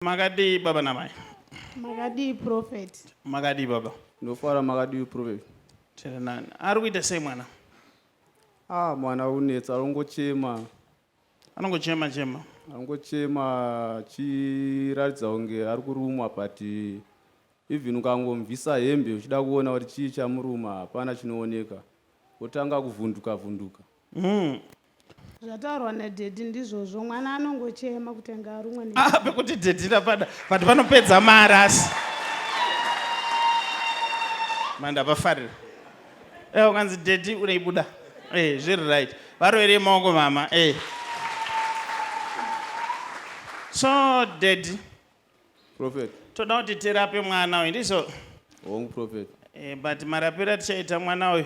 Magadi baba namai. Magadi Prophet. Magadi baba. Ndofara Magadi Prophet. Tena ari kuita sei mwana? Mwana unetsa arongochema. Anongochema. Anongochema chiratidza kunge ari kurumwa but even ukangomvisa hembe uchida kuona kuti chii chamuruma hapana chinooneka. Otanga kuvhunduka. Zvataurwa nadhedhi ndizvozvo, mwana anongochema kutenga arumwe ne. Pekuti dhedhi rapada but panopedza marasi. Manda bafarira. Ukanzi dhedhi unaibuda. Zviri right. Varovere maoko mama. So dhedhi Prophet. Toda kuti tirape mwana uyu ndizvo. Hongu Prophet. But marapiro tichaita mwana uyu.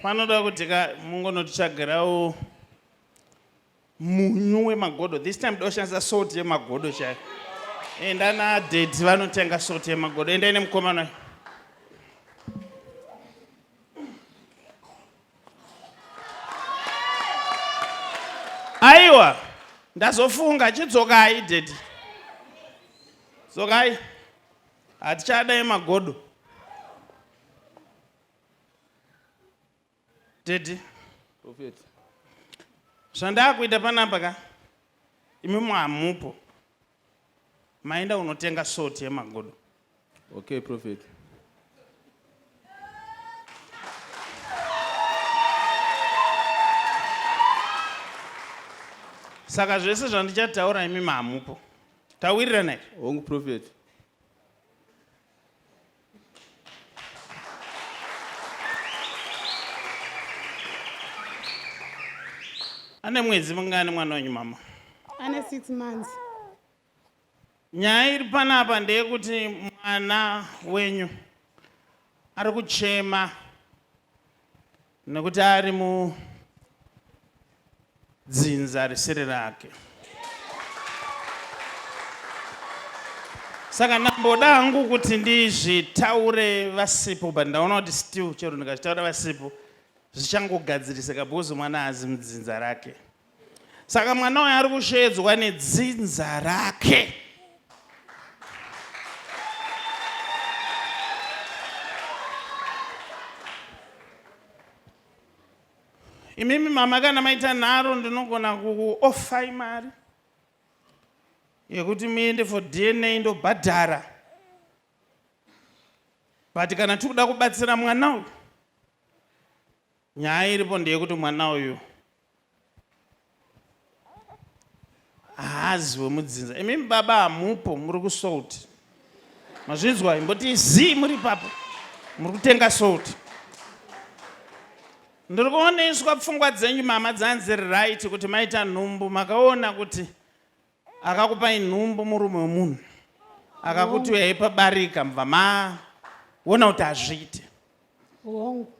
Panoda kuti mungono tichagarawo munyu wemagodo. This time doshandisa salt yemagodo chaiyo. Ndana dhedhi vanotenga salt yemagodo. Endai nemukomana uyu. Aiwa, ndazofunga chidzokai dhedhi. Dzokai. Hatichada yemagodo. Dhedhi. Prophet. Zvandakuita panapa ka? Imi hamupo. Maenda unotenga salt yemagodo. Okay, Prophet. Saka zvese zvandichataura imi hamupo. Tawirira naye. Hongu Prophet. Ane mwedzi mungani mwana wenyu mama? Ane 6 months. Nyaya iri panapa ndeyekuti mwana wenyu ari kuchema nekuti ari mudzinza risiri rake. Saka ndamboda hangu kuti ndizvitaure vasipo, but ndaona kuti still chero ndikachitaura vasipo zvichangogadzirisika bhozi mwana haazi mudzinza rake. Saka mwana uyu ari kushedzwa nedzinza rake. Imimi mama kana maita nharo ndinogona kuofai mari yekuti muende for DNA ndobhadhara. But kana tikuda kubatsira mwana uyu, nyaya iripo ndeyekuti mwana uyu haazi wemudzinza. Imimi baba hamupo, muri kusouti. Mazvinzwa imboti zii muri papo. Muri kutenga souti. Ndiri kuoneswa pfungwa dzenyu mama dzanzi right kuti maita nhumbu. Makaona kuti akakupai nhumbu murume wemunhu. Akakuti uyaipa barika mubva maona kuti hazviite. Hongu.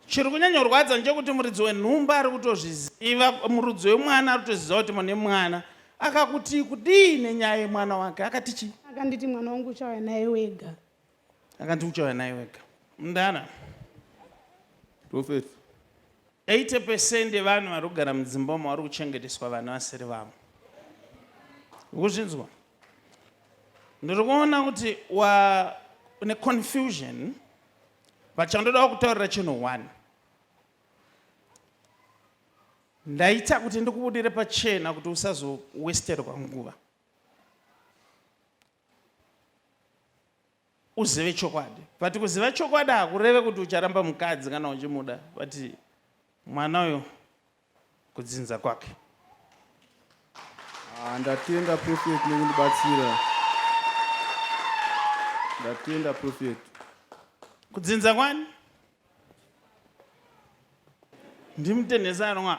Chiri kunyanya kurwadza ndechekuti muridzi wenhumbu ari kutozviziva, muridzi wemwana ari kutoziva kuti mune mwana. Akakuti kudii nenyaya yemwana wake? Akati chii? Akanditi mwana wangu uchauya naye wega. Akati uchauya naye wega. Mundana. Prophet. 80% yevanhu vari kugara mudzimba umo vari kuchengeteswa vanhu vasiri vavo. Ukuzvinzwa? Ndiri kuona kuti une confusion. Vachandoda kutaurira chinhu 1. Ndaita kuti ndikubudire pachena kuti usazowesterwa nguva. Uzive chokwadi. But kuziva chokwadi hakureve kuti ucharamba mukadzi kana uchimuda. But mwana uyu kudzinza kwake. Ndatenda Prophet nekundibatsira. Ndatenda Prophet. Kudzinza kwani? Ndi Mutenhesanwa.